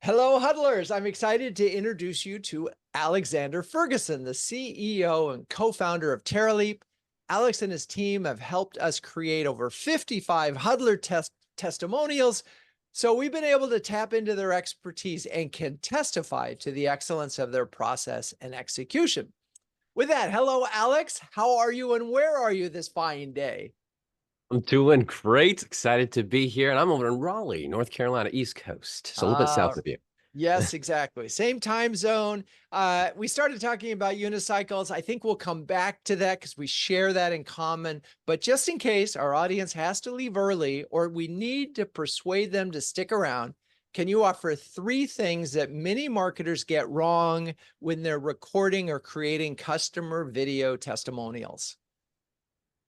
Hello, huddlers. I'm excited to introduce you to Alexander Ferguson, the CEO and co-founder of TerraLeap. Alex and his team have helped us create over 55 huddler testimonials. So we've been able to tap into their expertise and can testify to the excellence of their process and execution. With that, hello, Alex. How are you and where are you this fine day? I'm doing great. Excited to be here. And I'm over in Raleigh, North Carolina, East Coast. So a little bit Uh, south of you. Yes, exactly. Same time zone. We started talking about unicycles. I think we'll come back to that because we share that in common. But just in case our audience has to leave early or we need to persuade them to stick around, can you offer three things that many marketers get wrong when they're recording or creating customer video testimonials?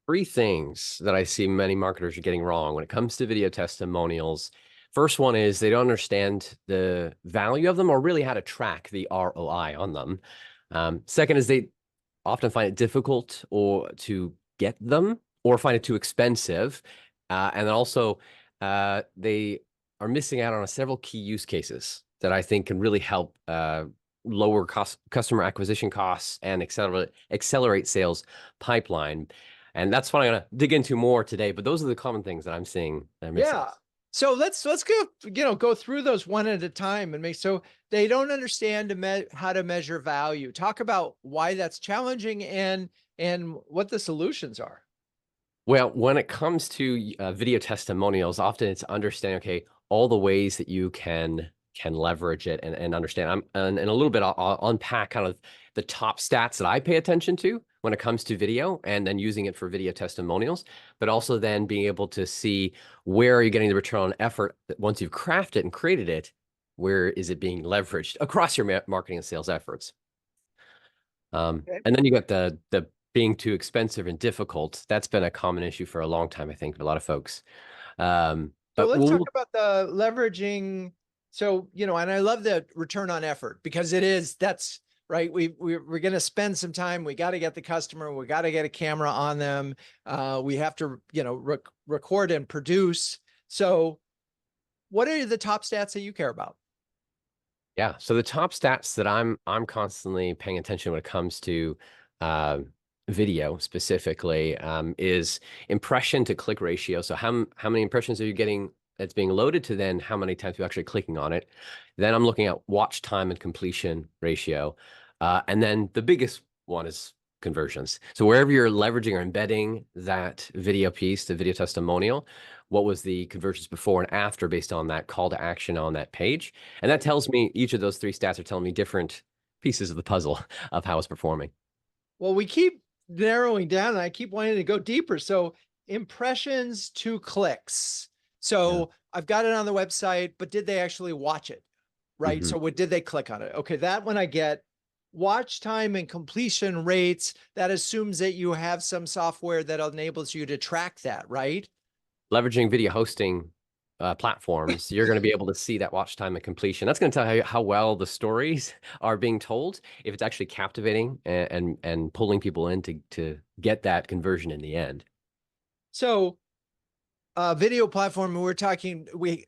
Three things that I see many marketers are getting wrong when it comes to video testimonials. First one is they don't understand the value of them or really how to track the ROI on them. Second is they often find it difficult or to get them or find it too expensive. And then also they are missing out on several key use cases that I think can really help lower customer acquisition costs and accelerate sales pipeline. And that's what I'm going to dig into more today. But those are the common things that I'm seeing they're missing. Yeah. So let's go through those one at a time and make so they don't understand how to measure value. Talk about why that's challenging and what the solutions are. Well, when it comes to video testimonials, often it's understanding, okay, all the ways that you can leverage it and understand. And a little bit, I'll unpack kind of the top stats that I pay attention to when it comes to video, and then using it for video testimonials, but also then being able to see where are you getting the return on effort once you've crafted and created it, where is it being leveraged across your marketing and sales efforts. Okay. And then you got the being too expensive and difficult. That's been a common issue for a long time, I think, for a lot of folks. So But let's talk we'll about the leveraging. So, and I love the return on effort because that's right. We're going to spend some time. We got to get the customer. We got to get a camera on them. We have to, record and produce. So what are the top stats that you care about? Yeah. So the top stats that I'm constantly paying attention when it comes to uh, video specifically is impression to click ratio. So how many impressions are you getting that's being loaded to then how many times you're actually clicking on it. Then I'm looking at watch time and completion ratio. And then the biggest one is conversions. So wherever you're leveraging or embedding that video piece, the video testimonial, what was the conversions before and after based on that call to action on that page? And that tells me each of those three stats are telling me different pieces of the puzzle of how it's performing. Well, we keep narrowing down and I keep wanting to go deeper. So impressions to clicks. Yeah. So I've got it on the website, but did they actually watch it? Right. hmm So what did they click on it? Okay. That one I get. Watch time and completion rates. That assumes that you have some software that enables you to track that, right? Leveraging video hosting platforms, you're going to be able to see that watch time and completion. That's going to tell you how well the stories are being told, if it's actually captivating and pulling people in to get that conversion in the end. So video platform we're talking we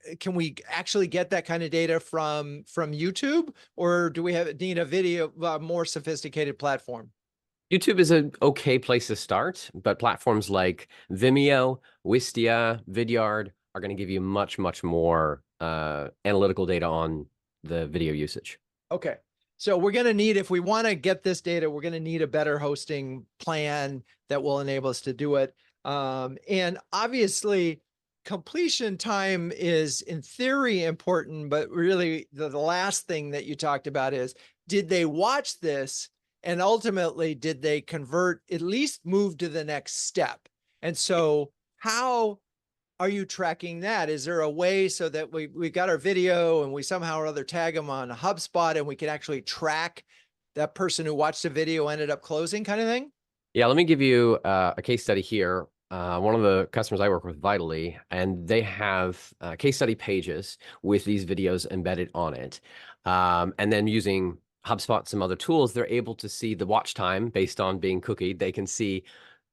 actually get that kind of data from YouTube, or do we need a video more sophisticated platform? YouTube is an okay place to start, but platforms like Vimeo, Wistia, Vidyard are going to give you much, much more analytical data on the video usage. Okay. So we're going to need, if we want to get this data, we're going to need a better hosting plan that will enable us to do it. And obviously, completion time is in theory important, but really the last thing that you talked about is, did they watch this? And ultimately, did they convert, at least move to the next step? And so how are you tracking that? Is there a way so that we got our video and we somehow or other tag them on HubSpot and we can actually track that person who watched the video ended up closing kind of thing? Yeah, let me give you a case study here. One of the customers I work with, Vitally, and they have case study pages with these videos embedded on it. And then using HubSpot and some other tools, they're able to see the watch time based on being cookied. They can see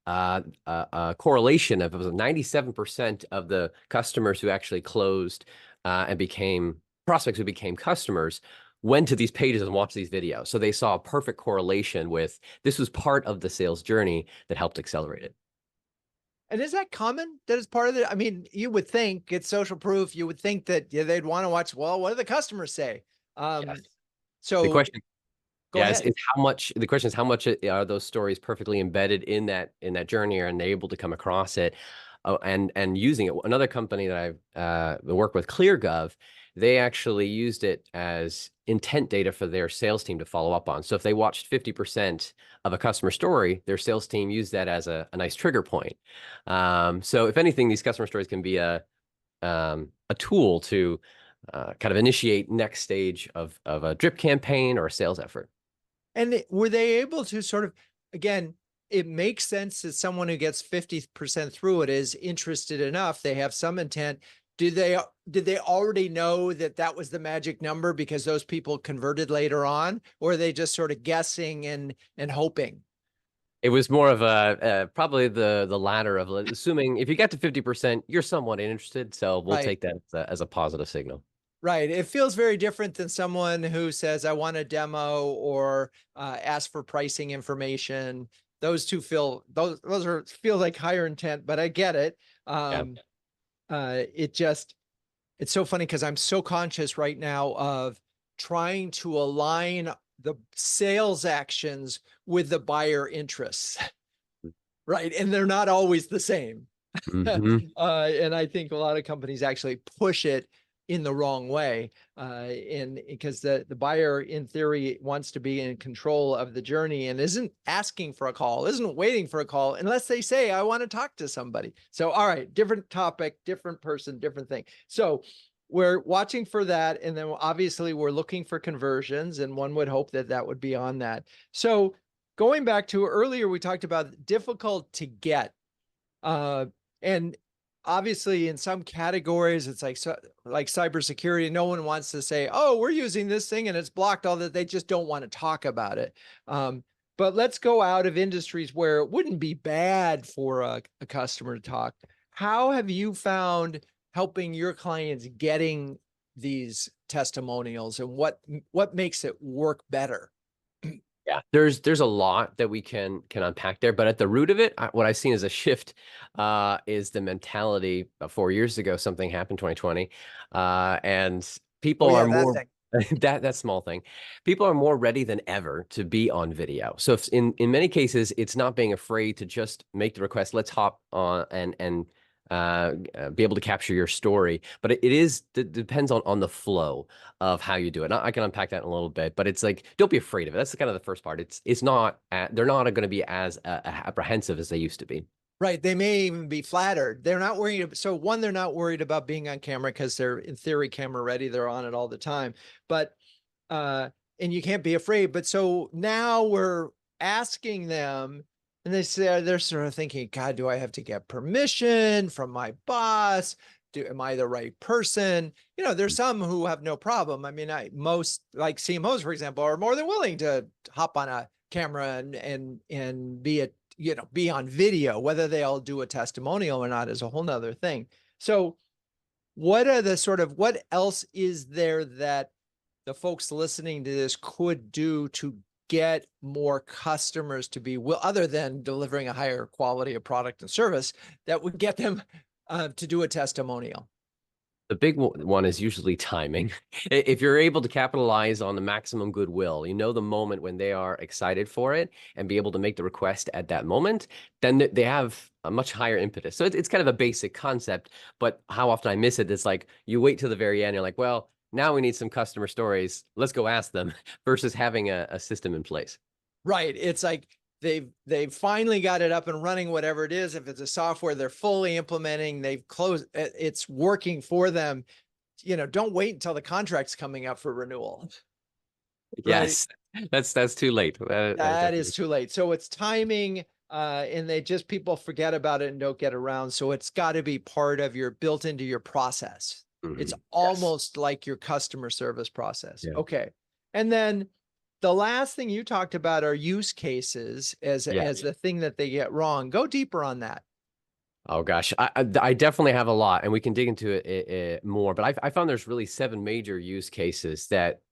a correlation of it was 97% of the customers who actually closed and became prospects who became customers went to these pages and watched these videos. So they saw a perfect correlation with this was part of the sales journey that helped accelerate it. And is that common? That is part of it? I mean, you would think it's social proof. You would think that they'd want to watch, well, what do the customers say? Yes. The So question, go yes, ahead. is how much, the question is how much are those stories perfectly embedded in that journey, and able to come across it and using it. Another company that I've worked with, ClearGov, they actually used it as intent data for their sales team to follow up on. So if they watched 50% of a customer story, their sales team used that as a nice trigger point. So if anything, these customer stories can be a tool to kind of initiate next stage of a drip campaign or a sales effort. And were they able to sort of, again, it makes sense that someone who gets 50% through it is interested enough. They have some intent. Did they already know that that was the magic number because those people converted later on, or are they just sort of guessing and hoping? It was more of probably the latter of assuming if you get to 50%, you're somewhat interested. So we'll Right. take that as a positive signal. Right. It feels very different than someone who says, I want a demo or ask for pricing information. Those two feel feel like higher intent, but I get it. Yeah. It's so funny because I'm so conscious right now of trying to align the sales actions with the buyer interests. Right. And they're not always the same. Mm-hmm. And I think a lot of companies actually push it in the wrong way. And because the buyer, in theory, wants to be in control of the journey and isn't asking for a call, isn't waiting for a call unless they say, I want to talk to somebody. So, all right, different topic, different person, different thing. So we're watching for that. And then obviously we're looking for conversions, and one would hope that that would be on that. So going back to earlier, we talked about difficult to get. And obviously in some categories, it's like cybersecurity. No one wants to say, oh, we're using this thing and it's blocked, all that. They just don't want to talk about it. But let's go out of industries where it wouldn't be bad for a customer to talk. How have you found helping your clients getting these testimonials, and what makes it work better? Yeah, there's a lot that we can unpack there, but at the root of it, what I've seen as a shift is the mentality. 4 years ago, something happened, 2020, and Oh people are yeah, that more thing. that small thing. People are more ready than ever to be on video. So if in many cases, it's not being afraid to just make the request. Let's hop on and be able to capture your story, but it depends on the flow of how you do it. And I can unpack that in a little bit, but it's like, don't be afraid of it. That's kind of the first part. It's not, they're not going to be as apprehensive as they used to be. Right. They may even be flattered. They're not worried. So one, they're not worried about being on camera because they're in theory camera ready. They're on it all the time. But and you can't be afraid. But so now we're asking them, and they're sort of thinking, God, do I have to get permission from my boss? Am I the right person? You know, there's some who have no problem. I mean, most like CMOs, for example, are more than willing to hop on a camera and be on video. Whether they all do a testimonial or not is a whole nother thing. So what else is there that the folks listening to this could do to get more customers to be other than delivering a higher quality of product and service, that would get them to do a testimonial? The big one is usually timing. If you're able to capitalize on the maximum goodwill, you know, the moment when they are excited for it and be able to make the request at that moment, then they have a much higher impetus. So it's kind of a basic concept, but how often I miss it, it's like you wait till the very end. You're like, well, now we need some customer stories. Let's go ask them versus having a system in place. Right. It's like they've finally got it up and running, whatever it is. If it's a software they're fully implementing, they've closed, it's working for them. You know, don't wait until the contract's coming up for renewal. Right. Yes, that's too late. That is That is definitely. too late. So it's timing, and people forget about it and don't get around. So it's got to be part of built into your process. It's Yes. almost like your customer service process. Yeah. Okay. And then the last thing you talked about are use cases as Yeah. the thing that they get wrong. Go deeper on that. Oh gosh, I definitely have a lot, and we can dig into it more. But I found there's really 7 major use cases that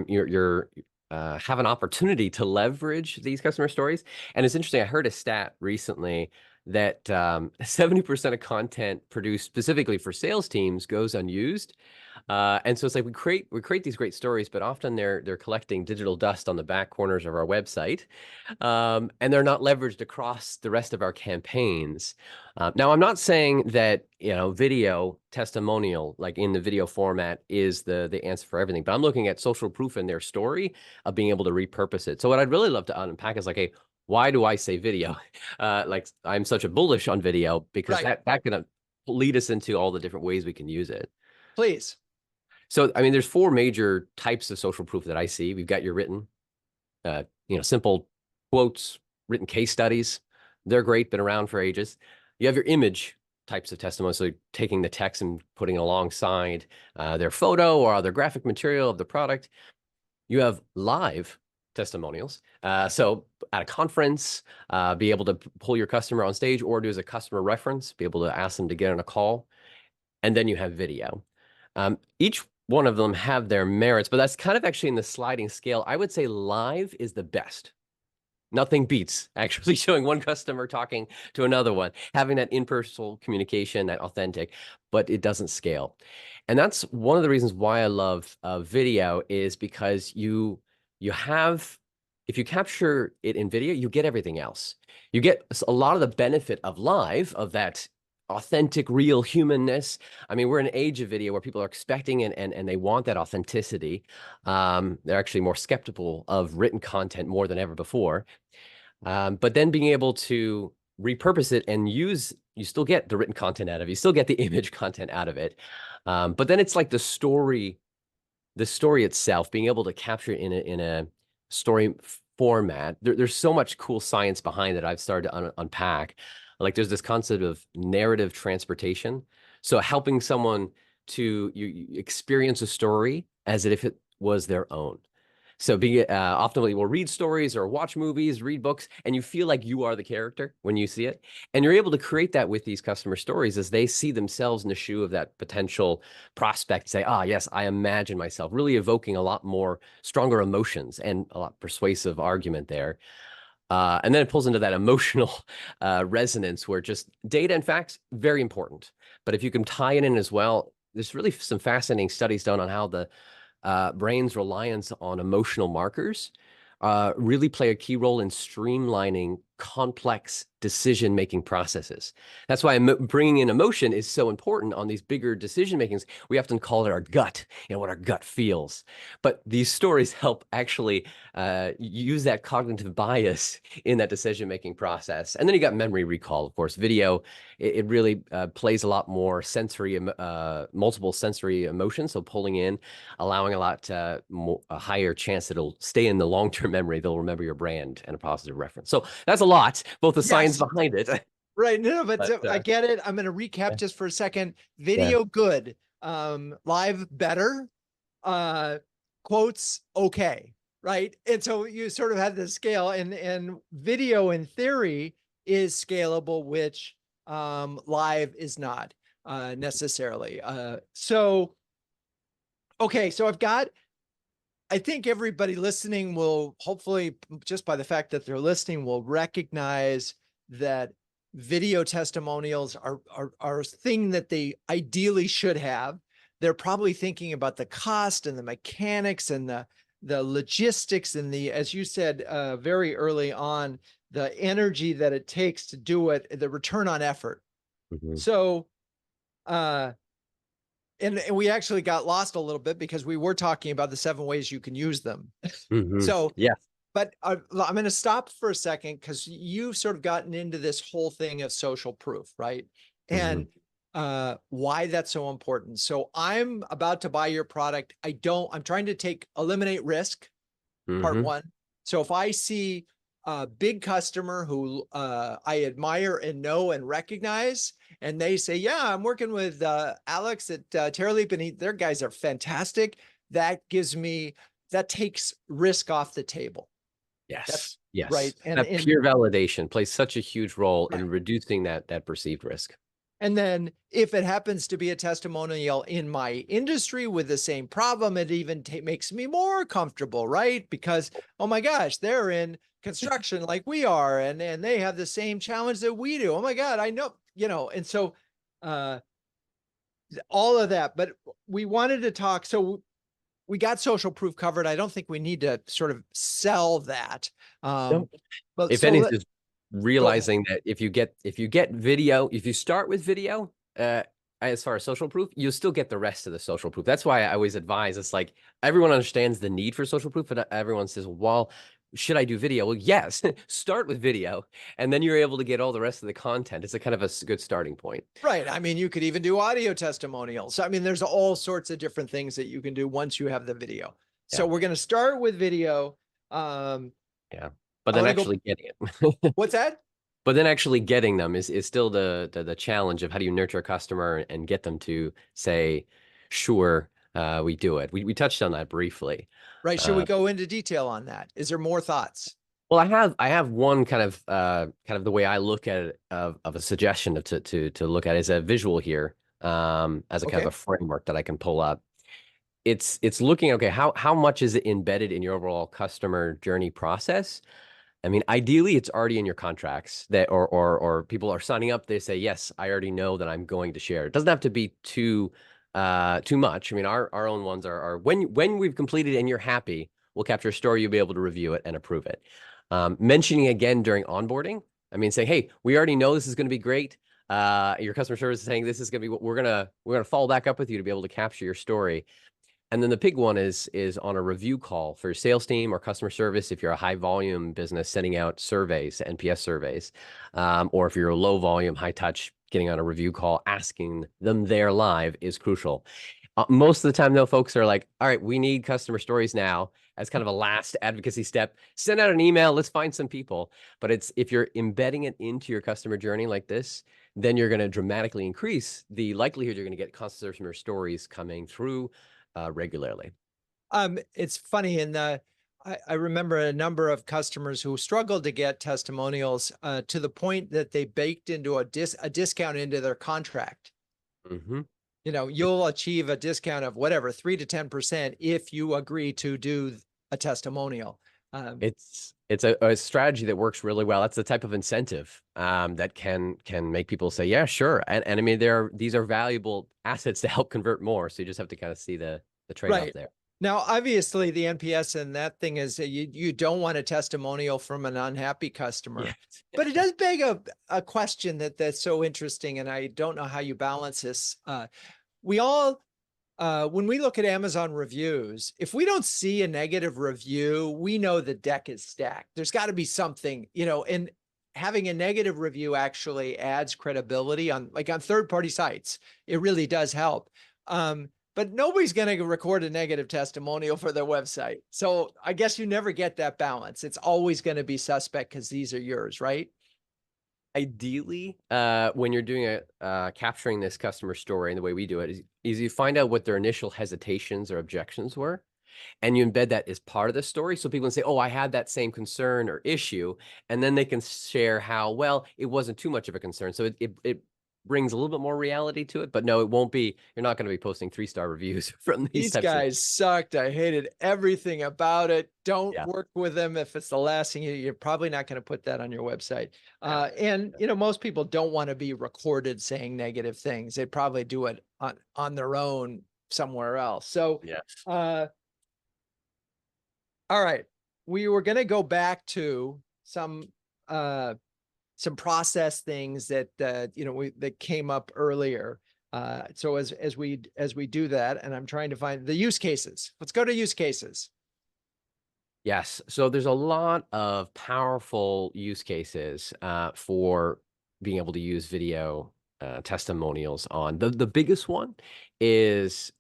you're have an opportunity to leverage these customer stories. And it's interesting. I heard a stat recently that 70% of content produced specifically for sales teams goes unused. And so it's like we create these great stories, but often they're collecting digital dust on the back corners of our website, and they're not leveraged across the rest of our campaigns. Now, I'm not saying that video testimonial, like in the video format, is the answer for everything, but I'm looking at social proof in their story of being able to repurpose it. So what I'd really love to unpack is like, hey, why do I say video? Like I'm such a bullish on video because Right. that can lead us into all the different ways we can use it. Please. So, I mean, there's 4 major types of social proof that I see. We've got your written, simple quotes, written case studies. They're great, been around for ages. You have your image types of testimonies, so taking the text and putting alongside their photo or other graphic material of the product. You have live testimonials. So at a conference, be able to pull your customer on stage or do as a customer reference, be able to ask them to get on a call. And then you have video. Each one of them have their merits, but that's kind of actually in the sliding scale. I would say live is the best. Nothing beats actually showing one customer talking to another one, having that in-person communication, that authentic, but it doesn't scale. And that's one of the reasons why I love video is because if you capture it in video, you get everything else. You get a lot of the benefit of live, of that authentic, real humanness. I mean, we're in an age of video where people are expecting and they want that authenticity. They're actually more skeptical of written content more than ever before. But then being able to repurpose it and you still get the written content out of it. You still get the image content out of it. But then it's like the story itself, being able to capture it in a story format. There's so much cool science behind it. I've started to unpack. Like there's this concept of narrative transportation. So helping someone to you experience a story as if it was their own. So often we'll read stories or watch movies, read books, and you feel like you are the character when you see it. And you're able to create that with these customer stories as they see themselves in the shoe of that potential prospect. Say, yes, I imagine myself, really evoking a lot more stronger emotions and a lot persuasive argument there. And then it pulls into that emotional resonance where just data and facts, very important. But if you can tie it in as well, there's really some fascinating studies done on how the brain's reliance on emotional markers really play a key role in streamlining complex decision-making processes. That's why bringing in emotion is so important on these bigger decision makings. We often call it our gut, what our gut feels. But these stories help actually use that cognitive bias in that decision-making process. And then you got memory recall, of course. Video, it really plays a lot more multiple sensory emotions. So pulling in, allowing a higher chance that it'll stay in the long-term memory. They'll remember your brand and a positive reference. So that's a lot, both the science Yes. behind it. Right. No, but But, I get it. I'm going to recap yeah. just for a second. Yeah. Video, good. Live, better. Quotes, okay. Right. And so you sort of had the scale, and video in theory is scalable, which live is not necessarily. Okay. So I think everybody listening will hopefully, just by the fact that they're listening, will recognize that video testimonials are a thing that they ideally should have. They're probably thinking about the cost and the mechanics and the logistics and as you said very early on, the energy that it takes to do it, the return on effort. Mhm. So and we actually got lost a little bit because we were talking about the 7 ways you can use them. Mhm. So, Yeah. but I'm going to stop for a second because you've sort of gotten into this whole thing of social proof, right? Mhm. And why that's so important. So I'm about to buy your product. I'm trying to eliminate risk, part Mhm. one. So if I see a big customer who I admire and know and recognize, and they say, yeah, I'm working with Alex at Terraleap, and their guys are fantastic. That takes risk off the table. Yes. right? Yes. And That peer validation plays such a huge role in reducing that perceived risk. and then if it happens to be a testimonial in my industry with the same problem, it even makes me more comfortable, right? Because, oh my gosh, they're in construction like we are, and they have the same challenge that we do. Oh my God, I know, and so uh all of that. But we wanted to talk. So we got social proof covered. I don't think we need to sort of sell that. No. But If so anything, is go ahead. realizing that if you get video, if you start with video, as far as social proof, you'll still get the rest of the social proof. That's why I always advise. It's like everyone understands the need for social proof, but everyone says, "Well, should I do video?" Well, yes, start with video, and then you're able to get all the rest of the content. It's a kind of a good starting point. Right. I mean, you could even do audio testimonials. I mean, there's all sorts of different things that you can do once you have the video. So Yeah, we're going to start with video. yeah. But I then want to go. actually getting it. What's that? But then actually getting them is still the challenge of how do you nurture a customer and get them to say, sure, we do it. We touched on that briefly. Right. Should we Uh, go into detail on that? Is there more thoughts? well, I have one kind of the way I look at it of a suggestion to look at is a visual here, as a kind of Okay. a framework that I can pull up. It's looking, okay, how much is it embedded in your overall customer journey process? I mean, ideally, it's already in your contracts that, or people are signing up. They say, yes, I already know that I'm going to share. It doesn't have to be too much. I mean, our own ones are when we've completed and you're happy, we'll capture a story. You'll be able to review it and approve it. Mentioning again during onboarding. I mean, saying, hey, we already know this is going to be great. Your customer service is saying this is going to be what we're gonna follow back up with you to be able to capture your story. And then the big one is on a review call for your sales team or customer service. If you're a high volume business sending out surveys, NPS surveys, or if you're a low volume, high touch, getting on a review call, asking them there live is crucial. Most of the time, though, folks are like, all right, we need customer stories now as kind of a last advocacy step. Send out an email. Let's find some people. But it's if you're embedding it into your customer journey like this, then you're going to dramatically increase the likelihood you're going to get customer stories coming through regularly. It's funny in the I remember a number of customers who struggled to get testimonials to the point that they baked into a discount into their contract. Hmm. You'll achieve a discount of whatever 3 to 10% if you agree to do a testimonial. It's a strategy that works really well. That's the type of incentive that can make people say, yeah, sure. And I mean, these are valuable assets to help convert more. So you just have to kind of see the trade-off Right. there. Now, obviously, the NPS and that thing is you don't want a testimonial from an unhappy Yeah. customer, but it does beg a question that's so interesting, and I don't know how you balance this. We all, when we look at Amazon reviews, if we don't see a negative review, we know the deck is stacked. There's got to be something, and having a negative review actually adds credibility on third-party sites. It really does help. But nobody's going to record a negative testimonial for their website. So I guess you never get that balance. It's always going to be suspect because these are yours, right? Ideally, when you're doing capturing this customer story, and the way we do it is you find out what their initial hesitations or objections were, and you embed that as part of the story. So people can say, oh, I had that same concern or issue. And then they can share how, well, it wasn't too much of a concern. So it brings a little bit more reality to it. But no, it won't be. You're not going to be posting 3-star reviews from these These types of. guys sucked. I hated everything about it. Don't Yeah. work with them if it's the last thing you're probably not going to put that on your website. Yeah. And most people don't want to be recorded saying negative things. They probably do it on their own somewhere else. So, Yeah. all right, we were going to go back to some process things that that came up earlier. So as we do that, and I'm trying to find the use cases. Let's go to use cases. Yes. So there's a lot of powerful use cases for being able to use video testimonials on. The biggest one is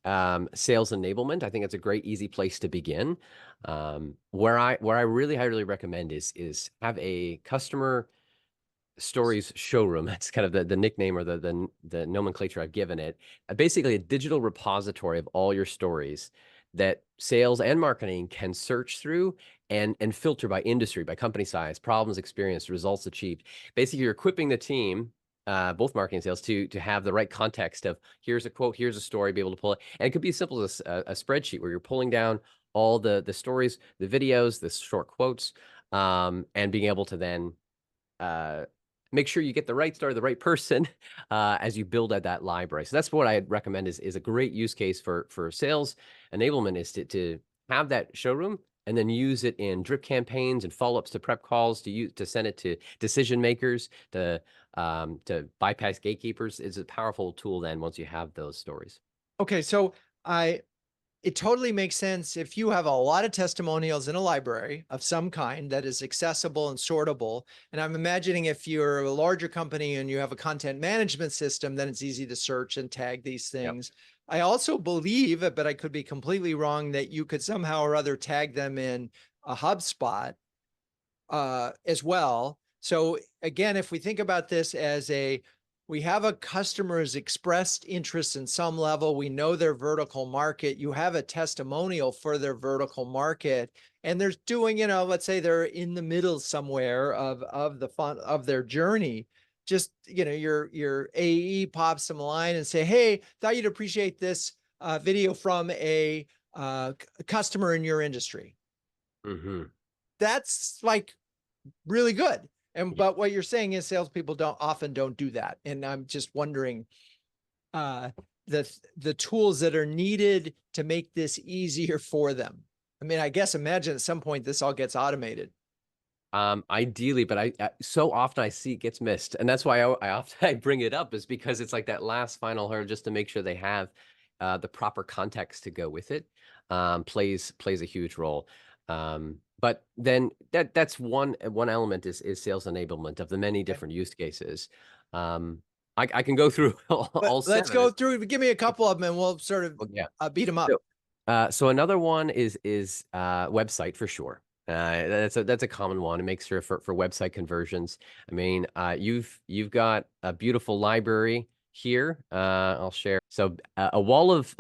sales enablement. I think it's a great, easy place to begin. Where I really highly recommend is have a customer stories showroom. That's kind of the nickname or the nomenclature I've given it. Basically, a digital repository of all your stories that sales and marketing can search through and filter by industry, by company size, problems experienced, results achieved. Basically, you're equipping the team, both marketing and sales, to have the right context of here's a quote, here's a story, be able to pull it. And it could be as simple as a spreadsheet where you're pulling down all the stories, the videos, the short quotes, and being able to then uh, make sure you get the right story, the right person, as you build out that library. So that's what I'd recommend is a great use case for sales enablement, is to have that showroom and then use it in drip campaigns and follow-ups to prep calls, to send it to decision makers, to bypass gatekeepers. It's a powerful tool then once you have those stories. Okay, so I it totally makes sense if you have a lot of testimonials in a library of some kind that is accessible and sortable. And I'm imagining if you're a larger company and you have a content management system, then it's easy to search and tag these Yep. things. I also believe, but I could be completely wrong, that you could somehow or other tag them in a HubSpot as well. So again, if we think about this as we have a customer's expressed interest in some level, we know their vertical market, you have a testimonial for their vertical market, and they're doing, let's say they're in the middle somewhere of the fun of their journey. Just, your AE pops them a line and say, hey, thought you'd appreciate this video from a customer in your industry. Hmm. That's like really good. But what you're saying is salespeople don't do that. And I'm just wondering uh the tools that are needed to make this easier for them. I mean, I guess imagine at some point this all gets automated. Ideally, but so often I see it gets missed, and that's why I often I bring it up, is because it's like that last final hurdle just to make sure they have the proper context to go with it. Plays a huge role. But then that's one element is sales enablement of the many Okay. different use cases. I can go through all Let's seven. go through, give me a couple of them and we'll sort of Well, yeah. beat them up. So, so another one is website for sure. That's a common one. It makes sure for website conversions. I mean, you've got a beautiful library here. I'll share. So a wall of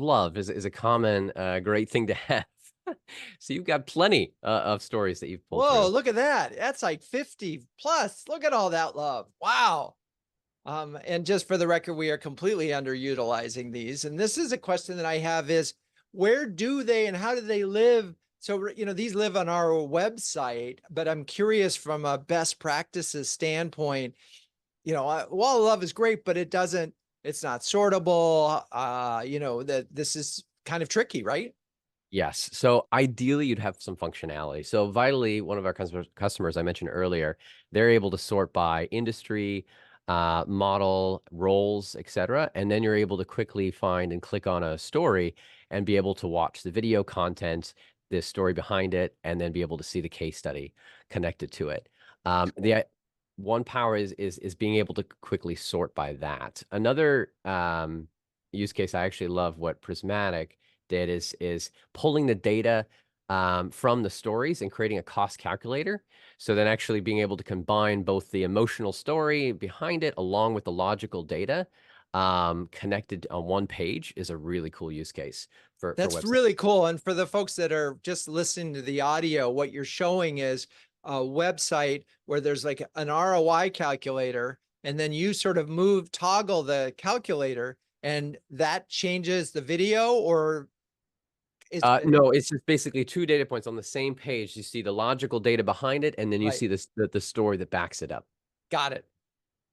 love is a common great thing to have. So you've got plenty of stories that you've pulled Whoa, through. look at that. That's like 50 plus. Look at all that love. Wow. And just for the record, we are completely underutilizing these. And this is a question that I have is, where do they and how do they live? So, these live on our website, but I'm curious from a best practices standpoint, Wall of Love is great, but it's not sortable. That this is kind of tricky, right? Yes. So ideally, you'd have some functionality. So Vitally, one of our customers I mentioned earlier, they're able to sort by industry, model, roles, etc. And then you're able to quickly find and click on a story and be able to watch the video content, the story behind it, and then be able to see the case study connected to it. The one power is being able to quickly sort by that. Another use case I actually love what Prismatic did is pulling the data from the stories and creating a cost calculator. So then actually being able to combine both the emotional story behind it along with the logical data connected on one page is a really cool use case for That's website. really cool. And for the folks that are just listening to the audio, what you're showing is a website where there's like an ROI calculator, and then you sort of toggle the calculator, and that changes the video, or is it No, it's just basically two data points on the same page. You see the logical data behind it, and then you right? see the story that backs it up. Got it.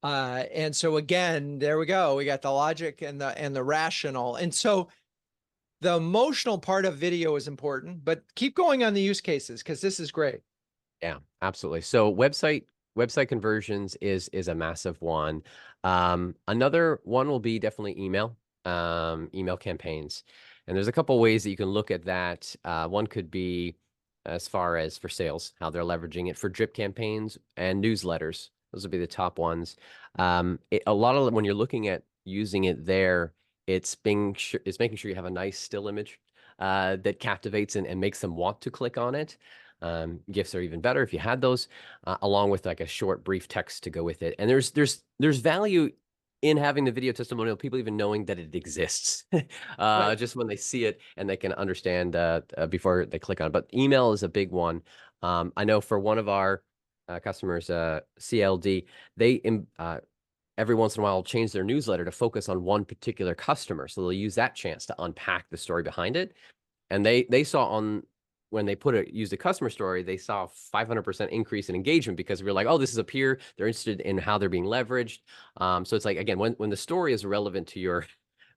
And so again, there we go. We got the logic and the rational. And so the emotional part of video is important, but keep going on the use cases because this is great. Yeah, absolutely. So website conversions is a massive one. Another one will be definitely email campaigns. And there's a couple ways that you can look at that. One could be as far as for sales, how they're leveraging it for drip campaigns and newsletters. Those would be the top ones. A lot of when you're looking at using it there, it's making sure you have a nice still image that captivates and makes them want to click on it. GIFs are even better if you had those, along with like a short, brief text to go with it. And there's value in having the video testimonial, people even knowing that it exists, Right. just when they see it and they can understand before they click on it. But email is a big one. I know for one of our customers, CLD, they every once in a while change their newsletter to focus on one particular customer. So they'll use that chance to unpack the story behind it. And they saw on when they used a customer story, they saw a 500% increase in engagement because we were like, oh, this is a peer. They're interested in how they're being leveraged. So it's like, again, when the story is relevant to your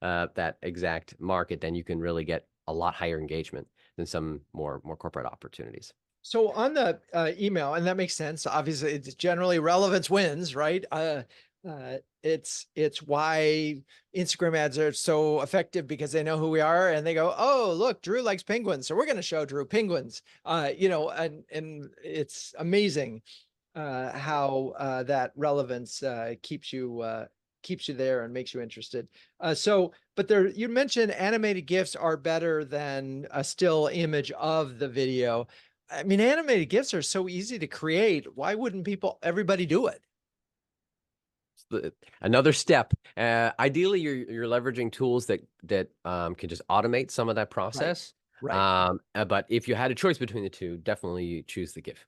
that exact market, then you can really get a lot higher engagement than some more corporate opportunities. So on the email, and that makes sense. Obviously, it's generally relevance wins, right? It's why Instagram ads are so effective because they know who we are and they go, oh, look, Drew likes penguins, so we're going to show Drew penguins. And it's amazing how that relevance keeps you there and makes you interested. But you mentioned animated GIFs are better than a still image of the video. I mean, animated GIFs are so easy to create. Why wouldn't everybody do it? Another step. Ideally, you're leveraging tools that can just automate some of that Right. process. Right. But if you had a choice between the two, definitely choose the GIF.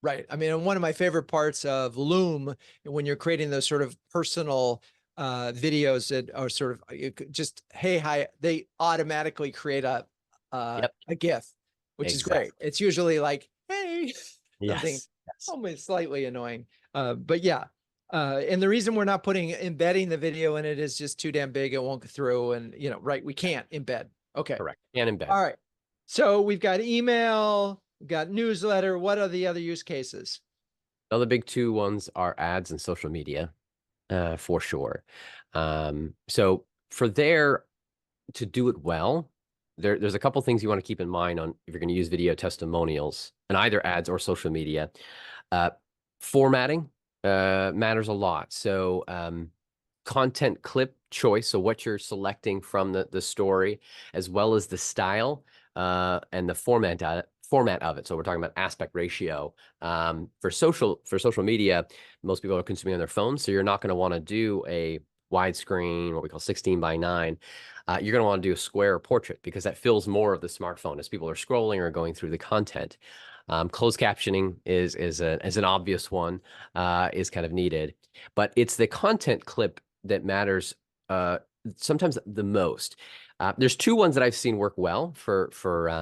Right. I mean, and one of my favorite parts of Loom, when you're creating those sort of personal videos that are sort of just, hey, hi, they automatically create Yep, a GIF, which is great. exactly. It's usually like, hey, something Yes, yes, almost slightly annoying. But yeah. And the reason we're not embedding the video in it is just too damn big. It won't go through. And, right, we can't embed. Okay. correct. And embed. All right. So we've got email, we've got newsletter. What are the other use cases? Other big two ones are ads and social media, for sure. So for to do it well, there's a couple things you want to keep in mind on if you're going to use video testimonials and either ads or social media. Formatting matters a lot. So content clip choice, so what you're selecting from the story, as well as the style and the format of it. So we're talking about aspect ratio. For social media, most people are consuming on their phones, so you're not going to want to do a widescreen, what we call 16:9. You're going to want to do a square portrait because that fills more of the smartphone as people are scrolling or going through the content. Closed captioning is an obvious one, is kind of needed, but it's the content clip that matters sometimes the most. There's two ones that I've seen work well for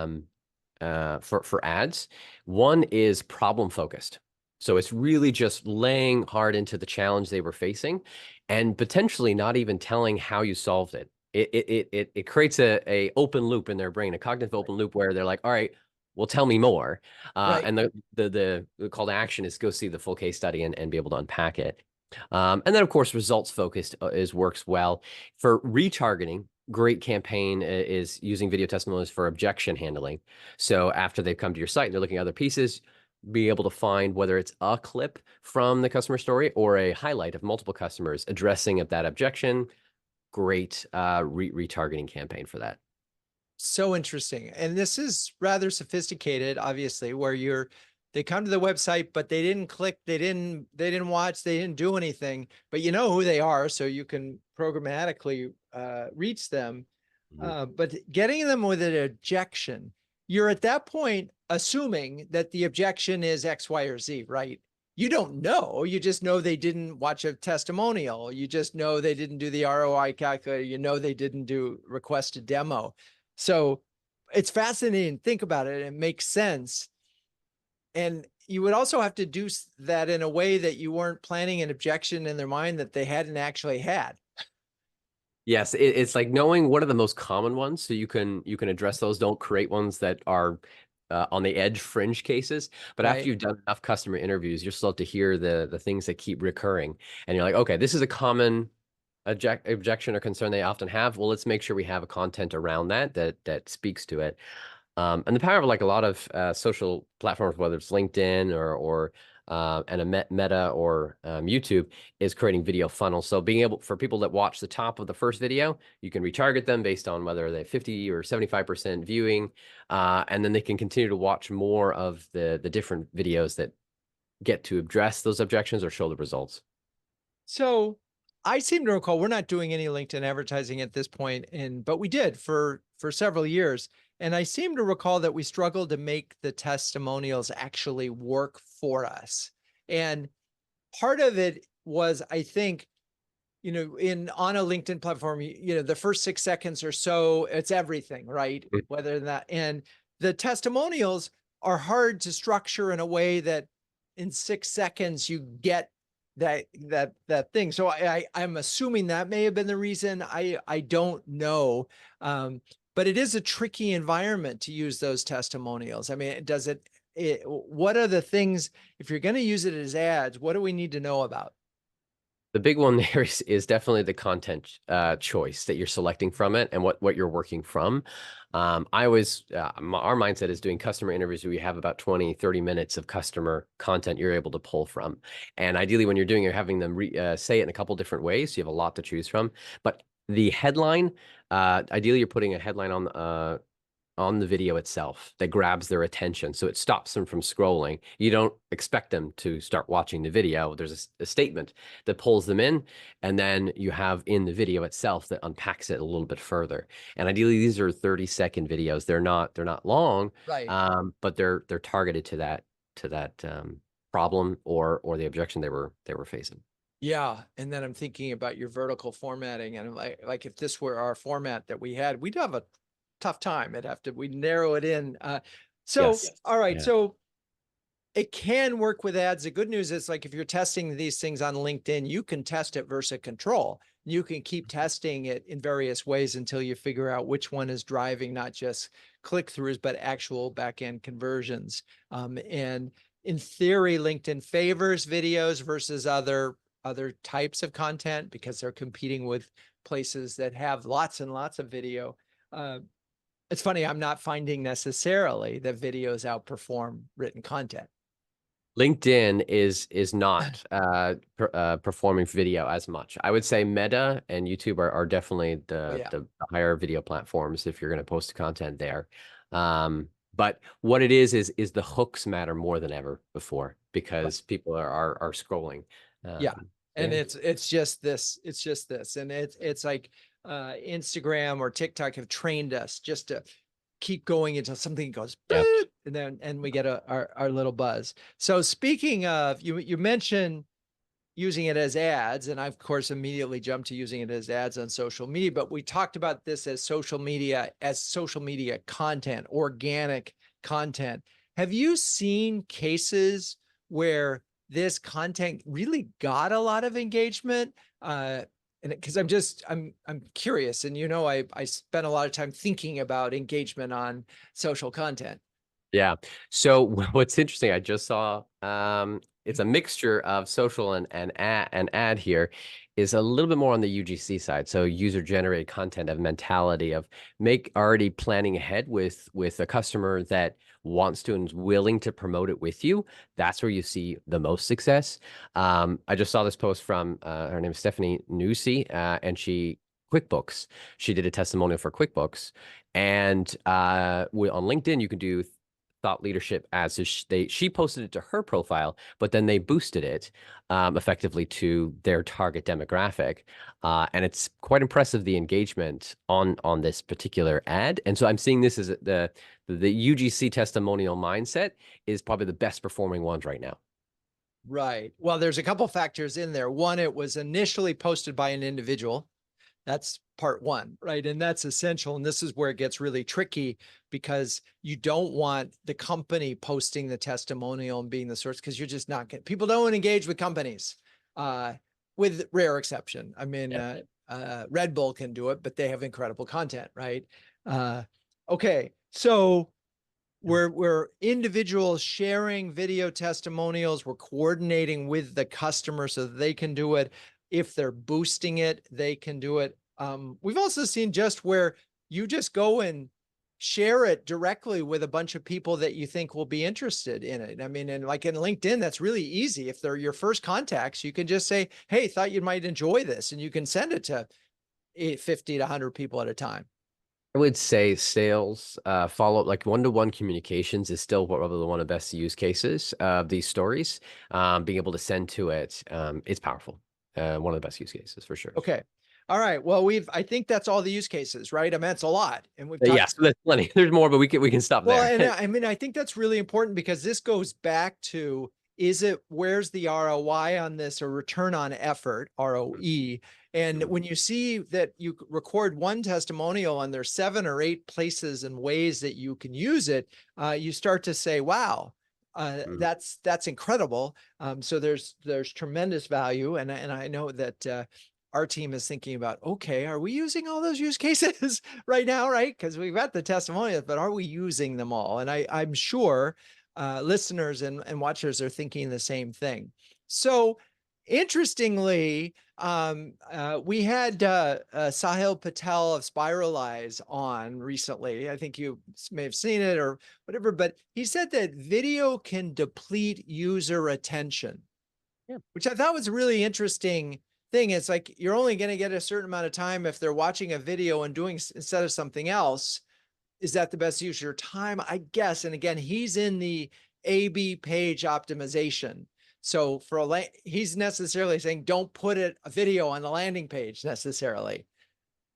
ads. One is problem focused. So it's really just laying hard into the challenge they were facing and potentially not even telling how you solved it. It creates a open loop in their brain, a cognitive open loop where they're like, all right, well, tell me more. Right. And the call to action is go see the full case study and be able to unpack it. And then, of course, results focused works well. For retargeting, great campaign is using video testimonials for objection handling. So after they've come to your site and they're looking at other pieces, be able to find whether it's a clip from the customer story or a highlight of multiple customers addressing of that objection. Great retargeting campaign for that. So interesting. And this is rather sophisticated, obviously, where they come to the website, but they didn't click, they didn't watch, they didn't do anything, but you know who they are, so you can programmatically reach them. But getting them with an objection, you're at that point assuming that the objection is X, Y, or Z, right? You don't know. You just know they didn't watch a testimonial. You just know they didn't do the ROI calculator. You know they didn't do request a demo. So it's fascinating. Think about it. It makes sense. And you would also have to do that in a way that you weren't planning an objection in their mind that they hadn't actually had. Yes, it's like knowing what are the most common ones so you can address those. Don't create ones that are on the edge fringe cases. But after Right. you've done enough customer interviews, you're still to hear the things that keep recurring. And you're like, okay, this is a common objection or concern they often have. Well, let's make sure we have a content around that speaks to it. And the power of like a lot of social platforms, whether it's LinkedIn or and a Meta or YouTube, is creating video funnels. So being able for people that watch the top of the first video, you can retarget them based on whether they 50 or 75% viewing, and then they can continue to watch more of the different videos that get to address those objections or show the results. So I seem to recall we're not doing any LinkedIn advertising at this point, but we did for several years. And I seem to recall that we struggled to make the testimonials actually work for us. And part of it was, I think, on a LinkedIn platform, the first 6 seconds or so, it's everything, right? Mm. Whether that, and the testimonials are hard to structure in a way that in 6 seconds you get that thing. So I'm assuming that may have been the reason. I don't know. But it is a tricky environment to use those testimonials. I mean, what are the things, if you're going to use it as ads, what do we need to know about? The big one there is definitely the content choice that you're selecting from it and what you're working from. I always, our mindset is doing customer interviews where you have about 20, 30 minutes of customer content you're able to pull from. And ideally, when you're doing it, you're having them say it in a couple different ways. So you have a lot to choose from. But the headline, ideally, you're putting a headline on the video itself that grabs their attention. So it stops them from scrolling. You don't expect them to start watching the video. There's a statement that pulls them in, and then you have in the video itself that unpacks it a little bit further. And ideally, these are 30-second videos. They're not long, Right. but they're targeted to that problem or the objection they were facing. Yeah, and then I'm thinking about your vertical formatting, and I'm like if this were our format that we had, we'd have a tough time. We'd narrow it in. Yes. All right, Yeah. so it can work with ads. The good news is, like, if you're testing these things on LinkedIn, you can test it versus control. You can keep testing it in various ways until you figure out which one is driving not just click-throughs, but actual back-end conversions. And in theory, LinkedIn favors videos versus other types of content because they're competing with places that have lots and lots of video. It's funny, I'm not finding necessarily that videos outperform written content. LinkedIn is not performing video as much. I would say Meta and YouTube are definitely Oh yeah. the higher video platforms if you're going to post content there. But what it is the hooks matter more than ever before because people are scrolling. Yeah. And Yeah. it's just this. It's just this. And it's like Instagram or TikTok have trained us just to keep going until something goes Yep. "Boop," and we get our little buzz. So speaking of, you mentioned using it as ads, and I of course immediately jumped to using it as ads on social media, but we talked about this as social media content, organic content. Have you seen cases where this content really got a lot of engagement? And because I'm curious, and I spent a lot of time thinking about engagement on social content. Yeah. So what's interesting, I just saw it's a mixture of social and ad here is a little bit more on the UGC side. So user generated content of mentality of make already planning ahead with a customer that wants to and is willing to promote it with you. That's where you see the most success. I just saw this post from her name is Stephanie Newsey, and QuickBooks. She did a testimonial for QuickBooks. And on LinkedIn, you can do thought leadership ads. So she posted it to her profile, but then they boosted it effectively to their target demographic. And it's quite impressive, the engagement on this particular ad. And so I'm seeing this as the UGC testimonial mindset is probably the best performing ones right now. Right. Well, there's a couple factors in there. One, it was initially posted by an individual. That's part one, right? And that's essential. And this is where it gets really tricky because you don't want the company posting the testimonial and being the source because you're just not getting, people don't engage with companies, with rare exception. I mean, Red Bull can do it, but they have incredible content, right? Okay. So we're individuals sharing video testimonials. We're coordinating with the customer so that they can do it. If they're boosting it, they can do it. We've also seen just where you just go and share it directly with a bunch of people that you think will be interested in it. I mean, and like in LinkedIn, that's really easy. If they're your first contacts, you can just say, hey, thought you might enjoy this. And you can send it to 50 to 100 people at a time. I would say sales follow up, like one-to-one communications is still probably one of the best use cases of these stories. Being able to send to it, it's powerful. one of the best use cases for sure. Okay. All right. Well, I think that's all the use cases, right? I mean, it's a lot. And we've talked. Yes, that's plenty. There's more, but we can stop Well, there. and I mean, I think that's really important because this goes back to, where's the ROI on this, or return on effort, ROE? And Mhm. when you see that you record one testimonial and there's 7 or 8 places and ways that you can use it, you start to say, wow, Mhm. that's incredible. So there's tremendous value. And I know that our team is thinking about, okay, are we using all those use cases right now, right? Because we've got the testimonials, but are we using them all? And I'm sure listeners and watchers are thinking the same thing. So interestingly, we had Sahil Patel of Spiralize on recently. I think you may have seen it or whatever, but he said that video can deplete user attention, Yeah. which I thought was a really interesting thing. It's like you're only going to get a certain amount of time if they're watching a video and doing instead of something else. Is that the best use of your time? I guess. And again, he's in the A/B page optimization. So he's necessarily saying don't put a video on the landing page necessarily.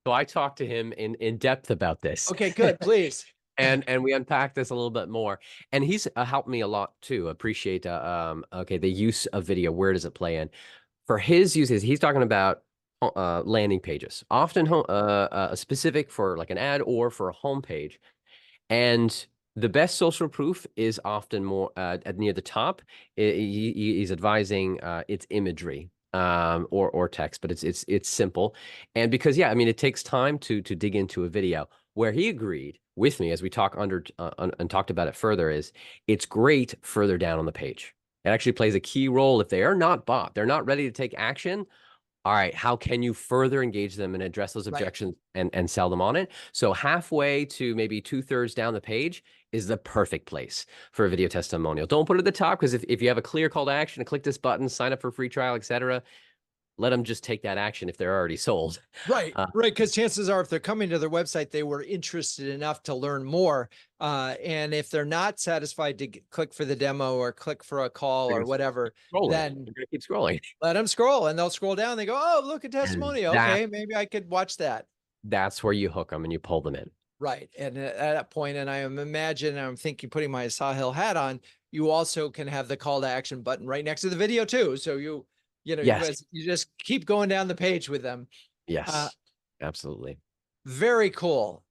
So I talked to him in depth about this. Okay, good. Please. And we unpacked this a little bit more, and he's helped me a lot too. Appreciate okay, the use of video. Where does it play in? For his uses, he's talking about landing pages, often specific for like an ad or for a home page. And the best social proof is often more at near the top. He's advising it's imagery or text, but it's simple. And because yeah, I mean, it takes time to dig into a video. Where he agreed with me as we and talked about it further is it's great further down on the page. It actually plays a key role if they are not bought, they're not ready to take action. All right, how can you further engage them and address those Right. objections and sell them on it? So halfway to maybe 2/3 down the page is the perfect place for a video testimonial. Don't put it at the top, because if you have a clear call to action, to click this button, sign up for a free trial, etc., let them just take that action if they're already sold. Right, Uh, right. Because chances are, if they're coming to their website, they were interested enough to learn more. And if they're not satisfied to click for the demo or click for a call they're or gonna whatever, keep scrolling. then They're gonna keep scrolling. let them scroll, and they'll scroll down. They go, oh, look at And testimonial. Okay, maybe I could watch that. that's where you hook them and you pull them in. Right. And at that point, and I'm thinking, putting my Sahil hat on, you also can have the call to action button right next to the video too. So Yes. you just keep going down the page with them. Uh, Yes. Absolutely. very cool.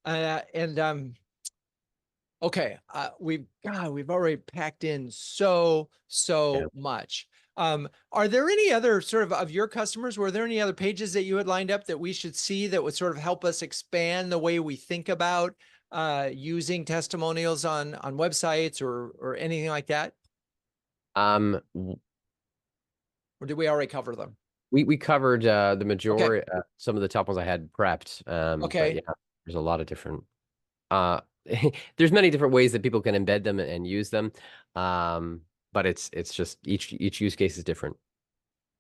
Okay, we've already packed in so Yeah. much. Are there any other sort of your customers? Were there any other pages that you had lined up that we should see that would sort of help us expand the way we think about using testimonials on websites or anything like that? Um, Or did we already cover them? we covered the Okay, majority, some of the top ones I had prepped. But okay, yeah, there's a lot of different uh there's many different ways that people can embed them and use them. But it's just each use case is different.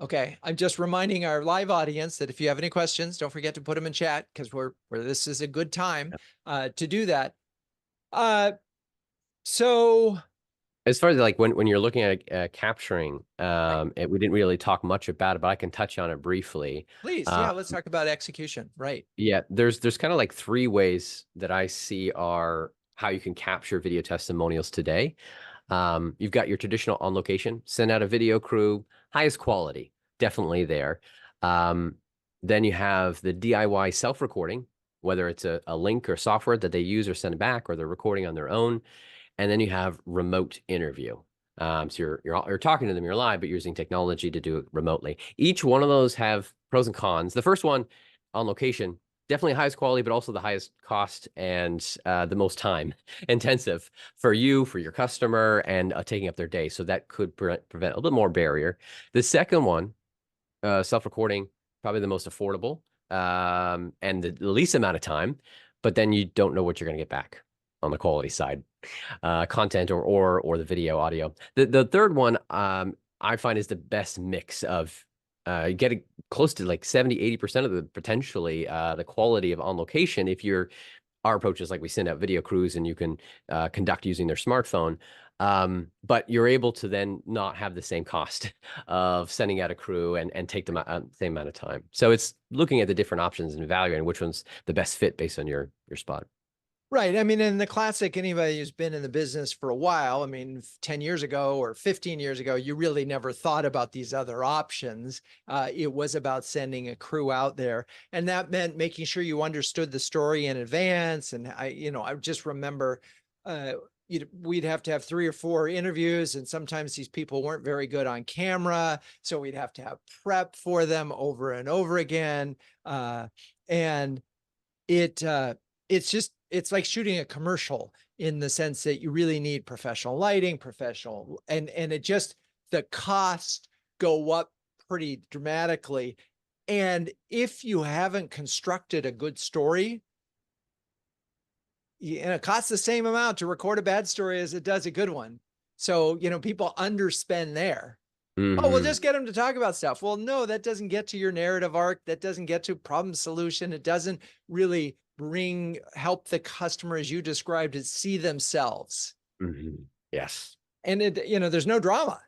okay. I'm just reminding our live audience that if you have any questions, don't forget to put them in chat, because this is a good time to do that. Uh, so As far as like when you're looking at capturing, right. we didn't really talk much about it, but I can touch on it briefly. Please, Uh, yeah, let's talk about execution. Right. yeah, there's kind of like 3 ways that I see are how you can capture video testimonials today. You've got your traditional on location, send out a video crew, highest quality, definitely there. Um, then you have the DIY self-recording, whether it's a link or software that they use or send back, or they're recording on their own. And then you have remote interview. So you're talking to them, you're live, but you're using technology to do it remotely. Each one of those have pros and cons. The first one, on location, definitely highest quality, but also the highest cost and the most time intensive for you, for your customer, and taking up their day. So that could prevent a little more barrier. The second one, self-recording, probably the most affordable, and the least amount of time, but then you don't know what you're going to get back on the quality side, content or the video audio. The third one, I find, is the best mix of getting close to like 70-80% of the potentially the quality of on location. If our approach is like we send out video crews and you can conduct using their smartphone. But you're able to then not have the same cost of sending out a crew and take the same amount of time. So it's looking at the different options and evaluating which one's the best fit based on your spot. Right. I mean, in the classic, anybody who's been in the business for a while, I mean, 10 years ago or 15 years ago, you really never thought about these other options. It was about sending a crew out there. And that meant making sure you understood the story in advance. And I just remember we'd have to have 3 or 4 interviews. And sometimes these people weren't very good on camera. So we'd have to have prep for them over and over again. And it, it's like shooting a commercial in the sense that you really need professional lighting, and it just, the costs go up pretty dramatically. And if you haven't constructed a good story, and it costs the same amount to record a bad story as it does a good one. So, people underspend there. Oh, we'll just get them to talk about stuff. Well, no, that doesn't get to your narrative arc. That doesn't get to problem solution. It doesn't really help the customer, as you described it, see themselves. Yes. And there's no drama.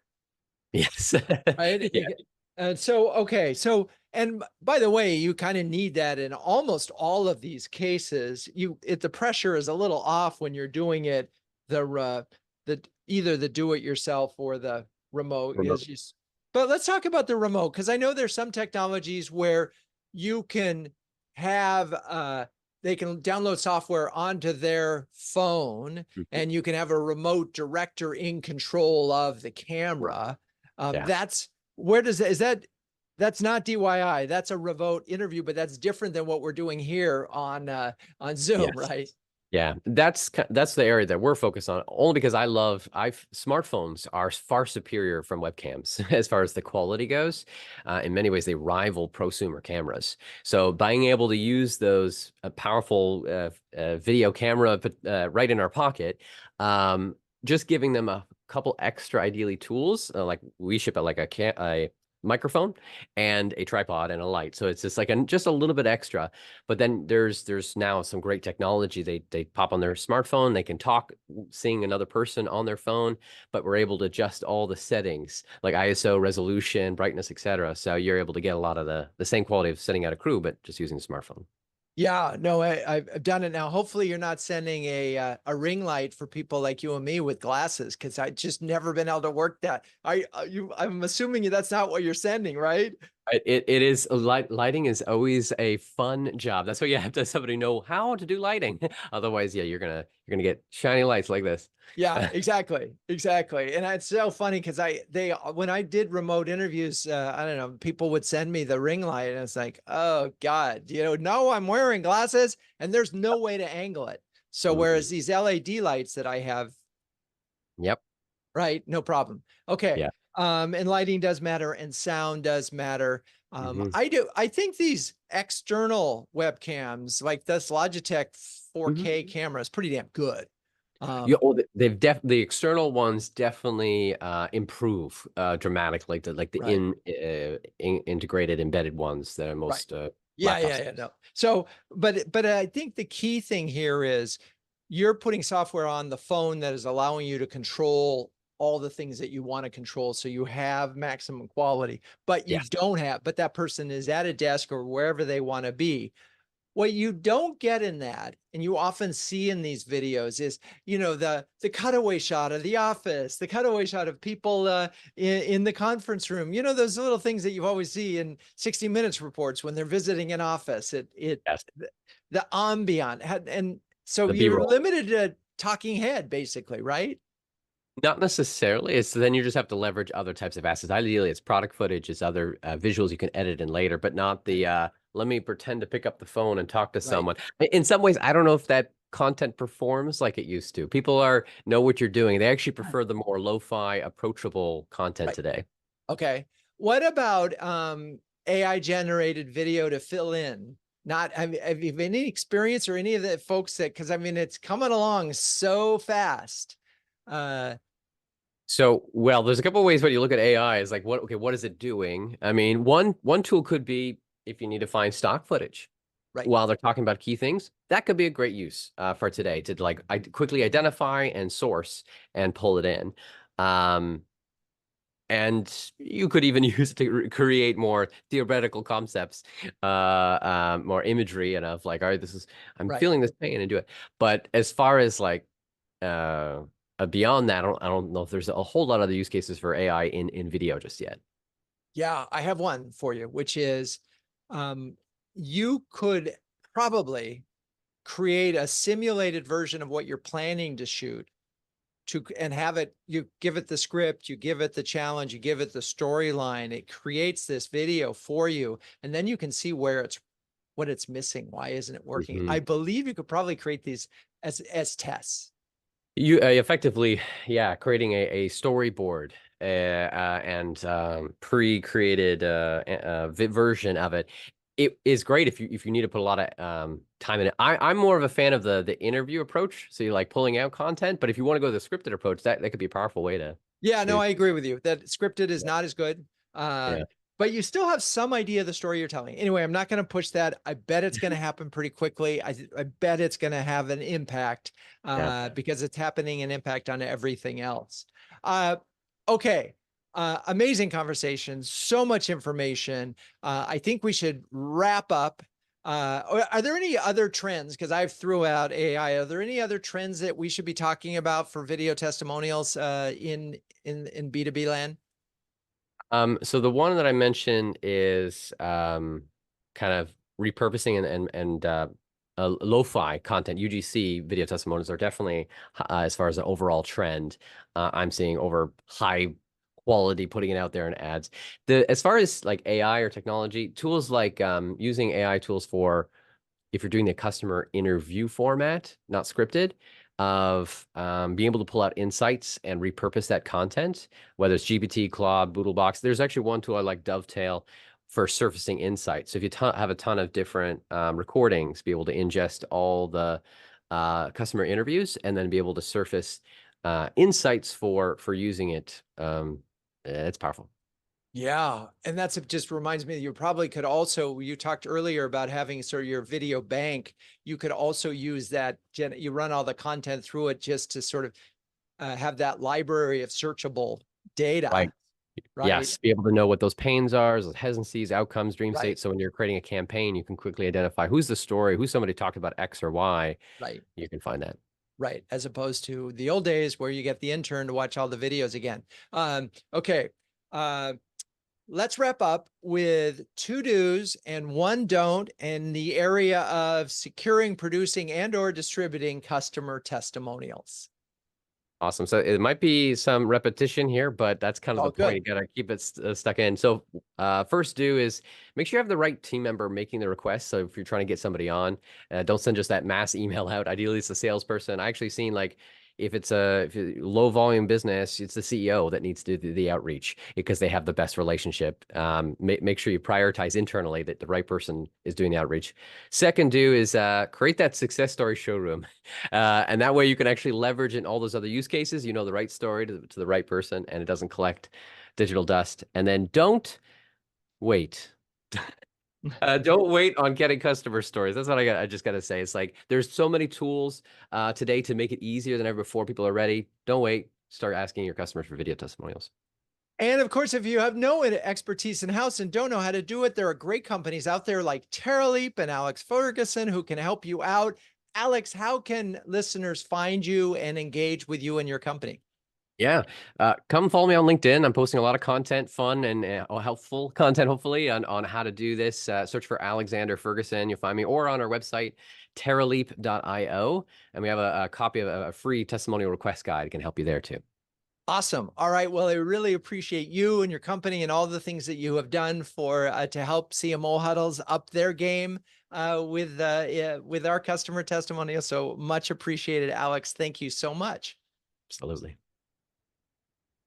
Yes. Right. Yeah. And so, okay. So, and by the way, you kind of need that in almost all of these cases. The pressure is a little off when you're doing it, either the do it yourself or the remote. But let's talk about the remote, because I know there's some technologies where you can have, they can download software onto their phone and you can have a remote director in control of the camera. That's that's not DIY. That's a remote interview, but that's different than what we're doing here on Zoom, right? Yeah, that's the area that we're focused on, only because smartphones are far superior from webcams as far as the quality goes. In many ways, they rival prosumer cameras. So being able to use those powerful video camera right in our pocket, just giving them a couple extra, ideally, tools, like we ship it like a microphone and a tripod and a light, so it's just like just a little bit extra. But then there's now some great technology. They pop on their smartphone, they can talk seeing another person on their phone, but we're able to adjust all the settings like ISO, resolution, brightness, etc. So you're able to get a lot of the same quality of sending out a crew, but just using the smartphone. Yeah, no, I've done it now. Hopefully you're not sending a ring light for people like you and me with glasses, because I just never been able to work that. I'm assuming that's not what you're sending, right? It is lighting is always a fun job. That's why you have to have somebody know how to do lighting. Otherwise, yeah, you're gonna get shiny lights like this. Yeah, exactly. And it's so funny because when I did remote interviews, I don't know, people would send me the ring light and it's like, oh God, no, I'm wearing glasses and there's no way to angle it. So whereas these LED lights that I have, Yep. right, no problem. Okay. Yeah. And lighting does matter and sound does matter. I think these external webcams like this Logitech 4K camera is pretty damn good. Yeah, the external ones definitely improve dramatically, the integrated embedded ones that are most yeah, no. So, but I think the key thing here is you're putting software on the phone that is allowing you to control all the things that you want to control, so you have maximum quality, but but that person is at a desk or wherever they want to be. What you don't get in that, and you often see in these videos, is the cutaway shot of the office, the cutaway shot of people in the conference room. Those little things that you always see in 60 Minutes reports when they're visiting an office. The ambient, and so you're limited to talking head, basically, right? Not necessarily. Then you just have to leverage other types of assets. Ideally, it's product footage, it's other visuals you can edit in later, but not the let me pretend to pick up the phone and talk to someone. In some ways, I don't know if that content performs like it used to. People know what you're doing. They actually prefer the more lo-fi, approachable content today. Okay. What about AI generated video to fill in? Have you any experience or any of the folks because it's coming along so fast. Well, there's a couple of ways when you look at AI is like, what is it doing? I mean, one tool could be if you need to find stock footage. Right. while they're talking about key things, that could be a great use for today to like quickly identify and source and pull it in. And you could even use it to create more theoretical concepts, more imagery, and of like, all right, I'm Right. feeling this pain and do it. But as far as like beyond that, I don't know if there's a whole lot of other use cases for AI in video just yet. Yeah, I have one for you, which is um, you could probably create a simulated version of what you're planning to shoot and have it, you give it the script, you give it the challenge, you give it the storyline, it creates this video for you, and then you can see what it's missing. Why isn't it working? Mhm. I believe you could probably create these as tests. You effectively, yeah, creating a storyboard and pre-created version of it. It is great if you need to put a lot of time in it. I'm more of a fan of the interview approach, so you like pulling out content. But if you want to go the scripted approach, that could be a powerful way Yeah, no, to I agree with you that scripted is yeah, not as good. yeah. But you still have some idea of the story you're telling. Anyway, I'm not going to push that. I bet it's going to happen pretty quickly. I bet it's going to have an impact Yeah. because it's happening an impact on everything else. Uh, okay. Amazing conversation. So much information. I think we should wrap up. Are there any other trends? Because I've threw out AI. Are there any other trends that we should be talking about for video testimonials in B2B land? So the one that I mentioned is kind of repurposing and lo-fi content. UGC video testimonials are definitely, as far as an overall trend, I'm seeing over high quality putting it out there in ads. As far as like AI or technology tools, like using AI tools for if you're doing the customer interview format, not scripted, of being able to pull out insights and repurpose that content, whether it's GPT, Claude, Boodlebox. There's actually one tool I like, Dovetail, for surfacing insights. So if you have a ton of different recordings, be able to ingest all the customer interviews and then be able to surface insights for using it. It's powerful. Yeah, and it just reminds me that you probably could also, you talked earlier about having sort of your video bank. You could also use that, you run all the content through it just to sort of have that library of searchable data, Right. right? Yes, be able to know what those pains are, those hesitancies, outcomes, dream Right, states. So when you're creating a campaign, you can quickly identify who's the story, who's somebody talked about X or Y. right, You can find that. right. As opposed to the old days where you get the intern to watch all the videos again. Okay. Uh, let's wrap up with 2 do's and 1 don't in the area of securing, producing, and or distributing customer testimonials. Awesome. So it might be some repetition here, but that's kind It's of the all point. good. You got to keep it stuck in. So first do is make sure you have the right team member making the request. So if you're trying to get somebody on, don't send just that mass email out. Ideally, it's the salesperson. I actually seen like if it's a low volume business, it's the CEO that needs to do the outreach because they have the best relationship. Make sure you prioritize internally that the right person is doing the outreach. Second do is create that success story showroom. And that way you can actually leverage in all those other use cases, you know, the right story to the right person, and it doesn't collect digital dust. And then don't wait. Don't wait on getting customer stories. That's what I just got to say. It's like there's so many tools today to make it easier than ever before. People are ready. Don't wait. Start asking your customers for video testimonials. And of course, if you have no expertise in house and don't know how to do it, there are great companies out there like Terraleap and Alex Ferguson who can help you out. Alex, how can listeners find you and engage with you and your company? Yeah. Come follow me on LinkedIn. I'm posting a lot of content, fun and helpful content, hopefully, on how to do this. Search for Alexander Ferguson. You'll find me, or on our website, terraleap.io. And we have a copy of a free testimonial request guide. It can help you there too. Awesome. All right. Well, I really appreciate you and your company and all the things that you have done for to help CMO huddles up their game with our customer testimonial. So much appreciated, Alex. Thank you so much. Absolutely.